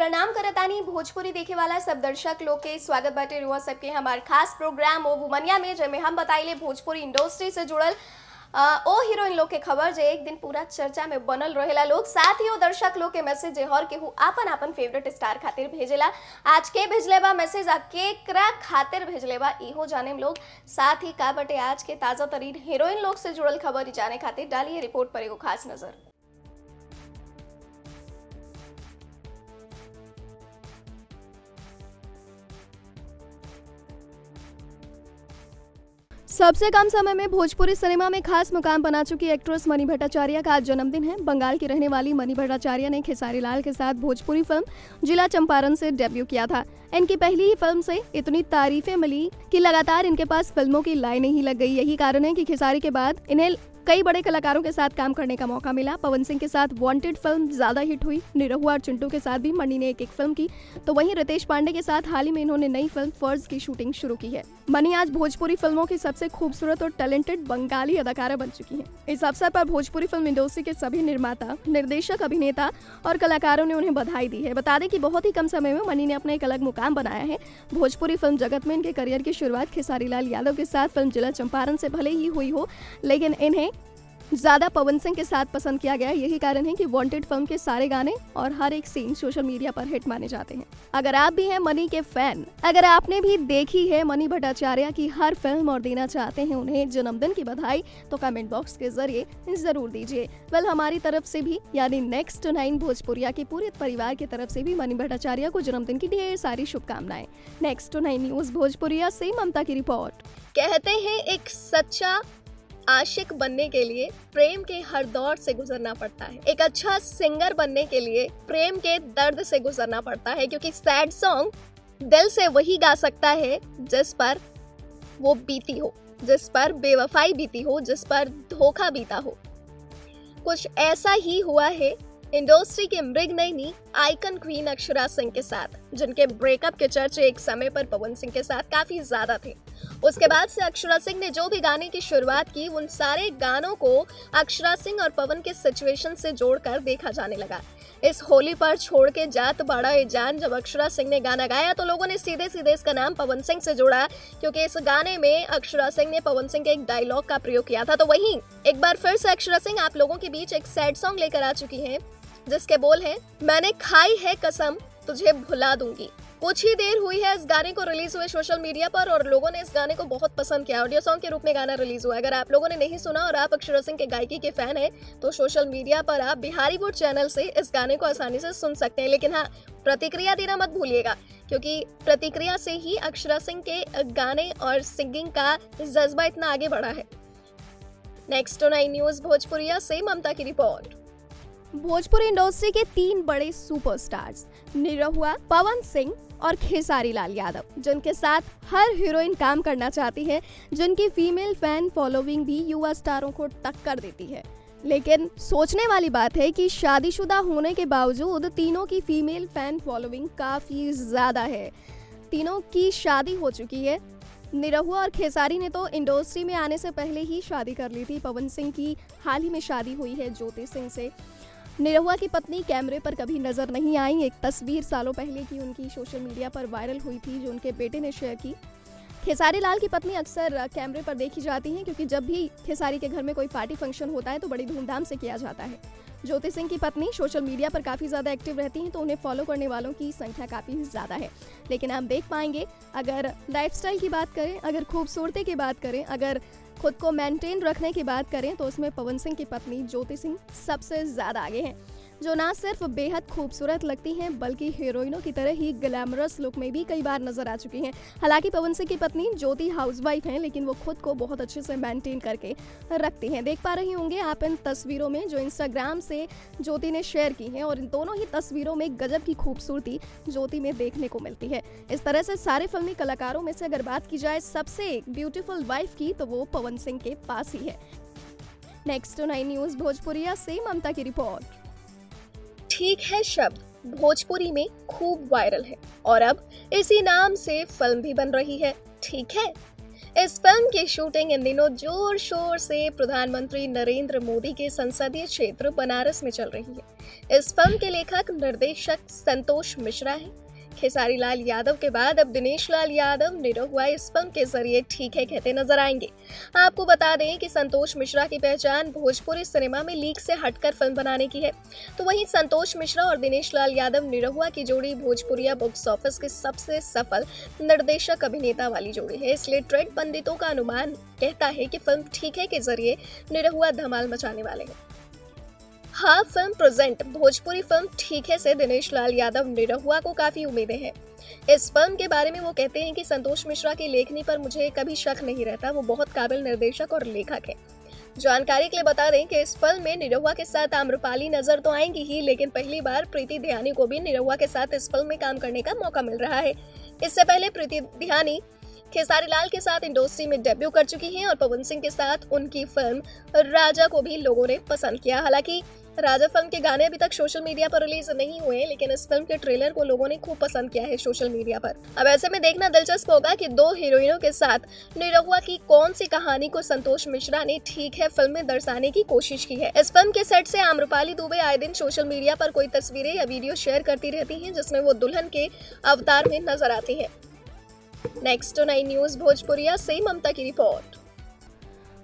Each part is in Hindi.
प्रणाम करतानी भोजपुरी देखे वाला सब दर्शक लोग के स्वागत बाटे रुआ सबके हमार खास प्रोग्राम ओ वुमनिया में जेमे हम बताइले भोजपुरी इंडस्ट्री से जुड़ल ओ हीरोइन लोग के खबर जे एक दिन पूरा चर्चा में बनल रहेला लोग। साथ ही ओ दर्शक लोग के मैसेज जे हर केहू आपन आपन फेवरेट स्टार खातिर भेजेला। आज के भेजले बा मैसेज आ केकरा खातिर भेजले बा इहो जाने लोग। साथ ही का बटे आज के ताजा तरीन हीरोइन लोग से जुड़ल खबर जाने खातिर डालिए रिपोर्ट पर एगो खास नजर। सबसे कम समय में भोजपुरी सिनेमा में खास मुकाम बना चुकी एक्ट्रेस मनी भट्टाचार्य का आज जन्मदिन है। बंगाल की रहने वाली मनी भट्टाचार्य ने खेसारी लाल के साथ भोजपुरी फिल्म जिला चंपारण से डेब्यू किया था। इनकी पहली ही फिल्म से इतनी तारीफें मिली कि लगातार इनके पास फिल्मों की लाइनें ही लग गई। यही कारण है कि खेसारी के बाद इन्हें कई बड़े कलाकारों के साथ काम करने का मौका मिला। पवन सिंह के साथ वांटेड फिल्म ज्यादा हिट हुई। निरहुआ और चिंटू के साथ भी मनी ने एक फिल्म की, तो वहीं रितेश पांडे के साथ हाल ही में इन्होंने नई फिल्म फर्ज की शूटिंग शुरू की है। मनी आज भोजपुरी फिल्मों की सबसे खूबसूरत और टैलेंटेड बंगाली अदाकारा बन चुकी हैं। इस अवसर पर भोजपुरी फिल्म इंडस्ट्री के सभी निर्माता, निर्देशक, अभिनेता और कलाकारों ने उन्हें बधाई दी है। बता दें कि बहुत ही कम समय में मनी ने अपना एक अलग मुकाम बनाया है। भोजपुरी फिल्म जगत में इनके करियर की शुरुआत खेसारी लाल यादव के साथ फिल्म जिला चंपारण से भले ही हुई हो, लेकिन इन्हें ज्यादा पवन सिंह के साथ पसंद किया गया। यही कारण है कि वांटेड फिल्म के सारे गाने और हर एक सीन सोशल मीडिया पर हिट माने जाते हैं। अगर आप भी हैं मनी के फैन, अगर आपने भी देखी है मनी भट्टाचार्य की हर फिल्म और देना चाहते हैं उन्हें जन्मदिन की बधाई, तो कमेंट बॉक्स के जरिए जरूर दीजिए। वेल, हमारी तरफ से भी यानी नेक्स्ट 9 भोजपुरिया के पूरे परिवार की तरफ से भी मनी भट्टाचार्य को जन्मदिन की ढेर सारी शुभकामनाएं। नेक्स्ट 9 न्यूज भोजपुरिया से ममता की रिपोर्ट। कहते हैं एक सच्चा आशिक बनने के लिए प्रेम के हर दौर से गुजरना पड़ता है। एक अच्छा सिंगर बनने के लिए प्रेम के दर्द से गुजरना पड़ता है, क्योंकि सैड सॉन्ग दिल से वही गा सकता है जिस पर वो बीती हो, जिस पर बेवफाई बीती हो, जिस पर धोखा बीता हो। कुछ ऐसा ही हुआ है इंडस्ट्री के मृगनयनी आइकन क्वीन अक्षरा सिंह के साथ, जिनके ब्रेकअप के चर्चे एक समय पर पवन सिंह के साथ काफी ज्यादा थे। उसके बाद से अक्षरा सिंह ने जो भी गाने की शुरुआत की, उन सारे गानों को अक्षरा सिंह और पवन के सिचुएशन से जोड़कर देखा जाने लगा। इस होली पर छोड़ के जात बाड़ा ए जान जब अक्षरा सिंह ने गाना गाया तो लोगों ने सीधे सीधे इसका नाम पवन सिंह से जोड़ा, क्योंकि इस गाने में अक्षरा सिंह ने पवन सिंह के एक डायलॉग का प्रयोग किया था। तो वहीं एक बार फिर से अक्षरा सिंह आप लोगों के बीच एक सैड सॉन्ग लेकर आ चुकी हैं, जिसके बोल हैं, मैंने खाई है कसम तुझे भुला दूंगी। कुछ ही देर हुई है इस गाने को रिलीज हुए सोशल मीडिया पर और लोगों ने इस गाने को बहुत पसंद किया। ऑडियो सॉन्ग के रूप में गाना रिलीज हुआ है। अगर आप लोगों ने नहीं सुना और आप अक्षरा सिंह के गायकी के फैन हैं, तो सोशल मीडिया पर आप बिहारीवुड चैनल से इस गाने को आसानी से सुन सकते हैं। लेकिन हाँ, प्रतिक्रिया देना मत भूलिएगा, क्योंकि प्रतिक्रिया से ही अक्षरा सिंह के गाने और सिंगिंग का जज्बा इतना आगे बढ़ा है। नेक्स्ट 9 न्यूज भोजपुरिया से ममता की रिपोर्ट। भोजपुरी इंडस्ट्री के 3 बड़े सुपरस्टार्स निरहुआ, पवन सिंह और खेसारी लाल यादव, जिनके साथ हर हीरोइन काम करना चाहती है, जिनकी फीमेल फैन फॉलोइंग भी युवा स्टारों को टक्कर देती है। लेकिन सोचने वाली बात है कि शादीशुदा होने के बावजूद तीनों की फीमेल फैन फॉलोइंग काफी ज्यादा है। तीनों की शादी हो चुकी है। निरहुआ और खेसारी ने तो इंडस्ट्री में आने से पहले ही शादी कर ली थी। पवन सिंह की हाल ही में शादी हुई है ज्योति सिंह से। निरहुआ की पत्नी कैमरे पर कभी नजर नहीं आई। एक तस्वीर सालों पहले की उनकी सोशल मीडिया पर वायरल हुई थी, जो उनके बेटे ने शेयर की। खेसारी लाल की पत्नी अक्सर कैमरे पर देखी जाती हैं, क्योंकि जब भी खेसारी के घर में कोई पार्टी फंक्शन होता है तो बड़ी धूमधाम से किया जाता है। ज्योति सिंह की पत्नी सोशल मीडिया पर काफ़ी ज़्यादा एक्टिव रहती हैं, तो उन्हें फॉलो करने वालों की संख्या काफ़ी ज़्यादा है। लेकिन आप देख पाएंगे, अगर लाइफस्टाइल की बात करें, अगर खूबसूरती की बात करें, अगर खुद को मेंटेन रखने की बात करें, तो उसमें पवन सिंह की पत्नी ज्योति सिंह सबसे ज़्यादा आगे हैं, जो ना सिर्फ बेहद खूबसूरत लगती हैं, बल्कि हीरोइनों की तरह ही ग्लैमरस लुक में भी कई बार नजर आ चुकी हैं। हालांकि पवन सिंह की पत्नी ज्योति हाउसवाइफ हैं, लेकिन वो खुद को बहुत अच्छे से मेंटेन करके रखती हैं। देख पा रही होंगे आप इन तस्वीरों में जो इंस्टाग्राम से ज्योति ने शेयर की हैं, और इन दोनों ही तस्वीरों में गजब की खूबसूरती ज्योति में देखने को मिलती है। इस तरह से सारे फिल्मी कलाकारों में से अगर बात की जाए सबसे ब्यूटीफुल वाइफ की, तो वो पवन सिंह के पास ही है। नेक्स्ट 9 न्यूज भोजपुरिया से ममता की रिपोर्ट। ठीक है शब्द भोजपुरी में खूब वायरल है और अब इसी नाम से फिल्म भी बन रही है। ठीक है, इस फिल्म की शूटिंग इन दिनों जोर शोर से प्रधानमंत्री नरेंद्र मोदी के संसदीय क्षेत्र बनारस में चल रही है। इस फिल्म के लेखक निर्देशक संतोष मिश्रा हैं। खेसारी लाल यादव के बाद अब दिनेश लाल यादव निरहुआ इस फिल्म के जरिए ठीक है कहते नजर आएंगे। आपको बता दें कि संतोष मिश्रा की पहचान भोजपुरी सिनेमा में लीक से हटकर फिल्म बनाने की है। तो वहीं संतोष मिश्रा और दिनेश लाल यादव निरहुआ की जोड़ी भोजपुरिया बॉक्स ऑफिस के सबसे सफल निर्देशक अभिनेता वाली जोड़ी है। इसलिए ट्रेंड पंडितों का अनुमान कहता है कि फिल्म ठीक है के जरिए निरहुआ धमाल मचाने वाले हैं। हाँ फिल्म प्रेजेंट भोजपुरी फिल्म ठीक है से दिनेश लाल यादव निरहुआ को काफी उम्मीदें हैं। इस फिल्म के बारे में वो कहते हैं कि संतोष मिश्रा की लेखनी पर मुझे कभी शक नहीं रहता, वो बहुत काबिल निर्देशक और लेखक है। जानकारी के लिए बता दें कि इस फिल्म में निरहुआ के साथ आम्रपाली नजर तो आएंगी ही, लेकिन पहली बार प्रीति दयानी को भी निरहुआ के साथ इस फिल्म में काम करने का मौका मिल रहा है। इससे पहले प्रीति दयानी खेसारी लाल के साथ इंडस्ट्री में डेब्यू कर चुकी हैं और पवन सिंह के साथ उनकी फिल्म राजा को भी लोगों ने पसंद किया। हालांकि राजा फिल्म के गाने अभी तक सोशल मीडिया पर रिलीज नहीं हुए, लेकिन इस फिल्म के ट्रेलर को लोगों ने खूब पसंद किया है सोशल मीडिया पर। अब ऐसे में देखना दिलचस्प होगा कि दो हीरोइनों के साथ निरहुआ की कौन सी कहानी को संतोष मिश्रा ने ठीक है फिल्म में दर्शाने की कोशिश की है। इस फिल्म के सेट से आम्रपाली दुबे आए दिन सोशल मीडिया पर कोई तस्वीरें या वीडियो शेयर करती रहती हैं, जिसमें वो दुल्हन के अवतार में नजर आती है। नेक्स्ट 9 न्यूज भोजपुरिया से ममता की रिपोर्ट।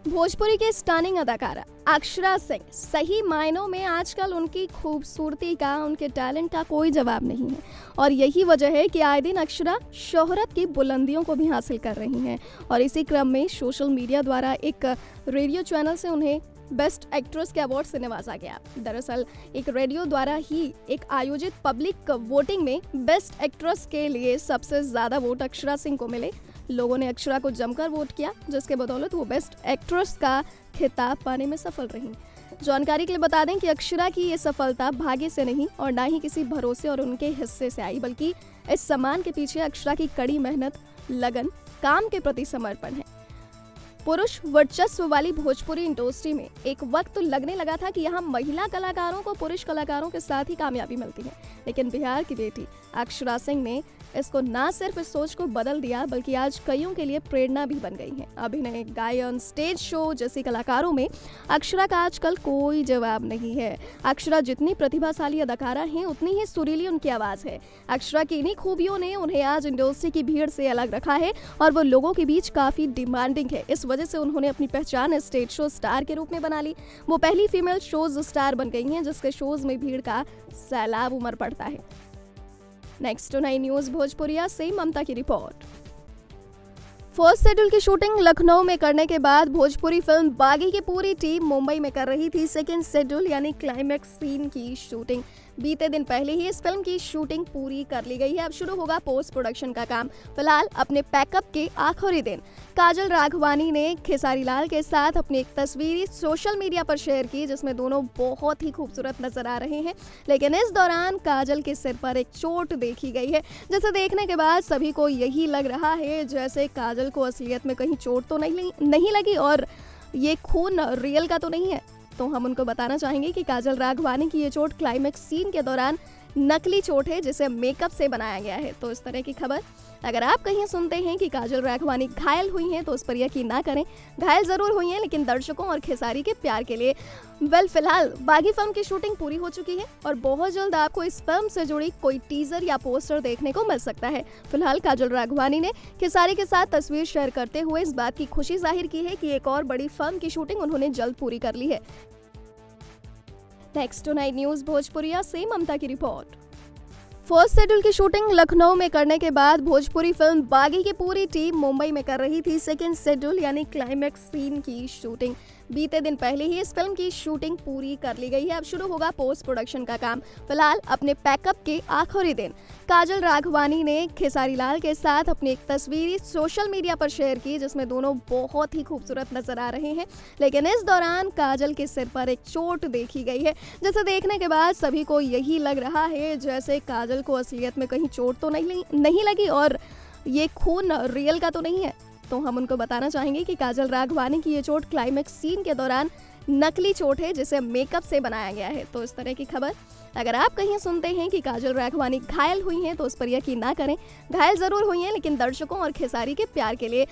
भोजपुरी के स्टनिंग अदाकारा अक्षरा सिंह, सही मायनों में आजकल उनकी खूबसूरती का, उनके टैलेंट का कोई जवाब नहीं है और यही वजह है कि आए दिन अक्षरा शोहरत की बुलंदियों को भी हासिल कर रही हैं। और इसी क्रम में सोशल मीडिया द्वारा एक रेडियो चैनल से उन्हें बेस्ट एक्ट्रेस के अवार्ड से नवाजा गया। दरअसल एक रेडियो द्वारा ही एक आयोजित पब्लिक वोटिंग में बेस्ट एक्ट्रेस के लिए सबसे ज्यादा वोट अक्षरा सिंह को मिले। लोगों ने अक्षरा को जमकर वोट किया, जिसके बदौलत वो बेस्ट एक्ट्रेस का खिताब पाने में सफल रही। जानकारी के लिए बता दें कि अक्षरा की ये सफलता भाग्य से नहीं और ना ही किसी भरोसे और उनके हिस्से से आई, बल्कि इस सम्मान के पीछे अक्षरा की कड़ी मेहनत, लगन, काम के प्रति समर्पण है। पुरुष वर्चस्व वाली भोजपुरी इंडस्ट्री में एक वक्त लगने लगा था कि यहाँ महिला कलाकारों को पुरुष कलाकारों के साथ ही कामयाबी मिलती है, लेकिन बिहार की बेटी अक्षरा सिंह ने इसको ना सिर्फ इस सोच को बदल दिया, बल्कि आज कईयों के लिए प्रेरणा भी बन गई है। अभिनय, गायन, स्टेज शो जैसी कलाकारों में अक्षरा का आजकल कोई जवाब नहीं है। अक्षरा जितनी प्रतिभाशाली अदाकारा हैं, उतनी ही सुरीली उनकी आवाज है। अक्षरा की इन्हीं खूबियों ने उन्हें आज इंडस्ट्री की भीड़ से अलग रखा है और वो लोगों के बीच काफी डिमांडिंग है। इस वजह से उन्होंने अपनी पहचान स्टेज शो स्टार के रूप में बना ली। वो पहली फीमेल शोज स्टार बन गई हैं, जिसके शोज में भीड़ का सैलाब उमड़ पड़ता है। नेक्स्ट 9 न्यूज भोजपुरिया से ममता की रिपोर्ट। फर्स्ट शेड्यूल की शूटिंग लखनऊ में करने के बाद भोजपुरी फिल्म बागी की पूरी टीम मुंबई में कर रही थी सेकेंड शेड्यूल यानी क्लाइमैक्स सीन की शूटिंग। बीते दिन पहले ही इस फिल्म की शूटिंग पूरी कर ली गई है। अब शुरू होगा पोस्ट प्रोडक्शन का काम। फिलहाल अपने पैकअप के आखिरी दिन काजल राघवानी ने खेसारी लाल के साथ अपनी एक तस्वीर सोशल मीडिया पर शेयर की, जिसमें दोनों बहुत ही खूबसूरत नजर आ रहे हैं। लेकिन इस दौरान काजल के सिर पर एक चोट देखी गई है, जिसे देखने के बाद सभी को यही लग रहा है जैसे काजल को असलियत में कहीं चोट तो नहीं लगी और ये खून रियल का तो नहीं है। तो हम उनको बताना चाहेंगे कि काजल राघवानी की ये चोट क्लाइमैक्स सीन के दौरान नकली चोट है, जिसे मेकअप से बनाया गया है। तो इस तरह की खबर अगर आप कहीं सुनते हैं कि काजल राघवानी घायल हुई हैं, तो उस पर यकीन ना करें। घायल जरूर हुई हैं, लेकिन दर्शकों और खेसारी के प्यार के लिए। फिलहाल बागी फिल्म की शूटिंग पूरी हो चुकी है और बहुत जल्द आपको इस फिल्म से जुड़ी कोई टीजर या पोस्टर देखने को मिल सकता है। फिलहाल काजल राघवानी ने खेसारी के साथ तस्वीर शेयर करते हुए इस बात की खुशी जाहिर की है कि एक और बड़ी फिल्म की शूटिंग उन्होंने जल्द पूरी कर ली है। नेक्स्ट 9 न्यूज भोजपुरिया से ममता की रिपोर्ट। फर्स्ट शेड्यूल की शूटिंग लखनऊ में करने के बाद भोजपुरी फिल्म बागी की पूरी टीम मुंबई में कर रही थी सेकेंड शेड्यूल यानी क्लाइमैक्स सीन की शूटिंग। बीते दिन पहले ही इस फिल्म की शूटिंग पूरी कर ली गई है। अब शुरू होगा पोस्ट प्रोडक्शन का काम। फिलहाल अपने पैकअप के आखिरी दिन काजल राघवानी ने खेसारी लाल के साथ अपनी एक तस्वीर सोशल मीडिया पर शेयर की, जिसमें दोनों बहुत ही खूबसूरत नजर आ रहे हैं। लेकिन इस दौरान काजल के सिर पर एक चोट देखी गई है, जिसे देखने के बाद सभी को यही लग रहा है जैसे काजल को असलियत में कहीं चोट तो नहीं लगी और ये खून रियल का तो नहीं है। तो हम उनको बताना चाहेंगे कि काजल राघवानी की ये चोट क्लाइमैक्स सीन के दौरान नकली चोट है जिसे मेकअप से बनाया गया है। तो इस तरह की खबर अगर आप कहीं सुनते हैं कि काजल राघवानी घायल हुई हैं तो उस पर यकीन ना करें। घायल जरूर हुई हैं लेकिन दर्शकों और खेसारी के प्यार के लिए।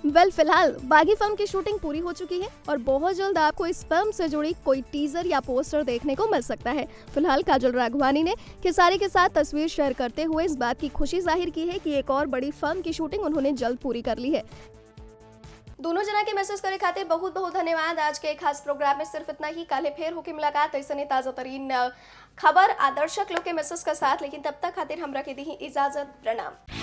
फिलहाल बागी फिल्म की शूटिंग पूरी हो चुकी है और बहुत जल्द आपको इस फिल्म से जुड़ी कोई टीजर या पोस्टर देखने को मिल सकता है। फिलहाल काजल राघवानी ने खेसारी के साथ तस्वीर शेयर करते हुए इस बात की खुशी जाहिर की है कि एक और बड़ी फिल्म की शूटिंग उन्होंने जल्द पूरी कर ली है। दोनों जना के मैसेज करे खातिर बहुत बहुत धन्यवाद। आज के खास प्रोग्राम में सिर्फ इतना ही। कल फिर होके मुलाकात ऐसे ताज़ा तरीन खबर आदर्शक लोग के मैसेज का साथ, लेकिन तब तक खातिर हमरा के दी इजाजत। प्रणाम।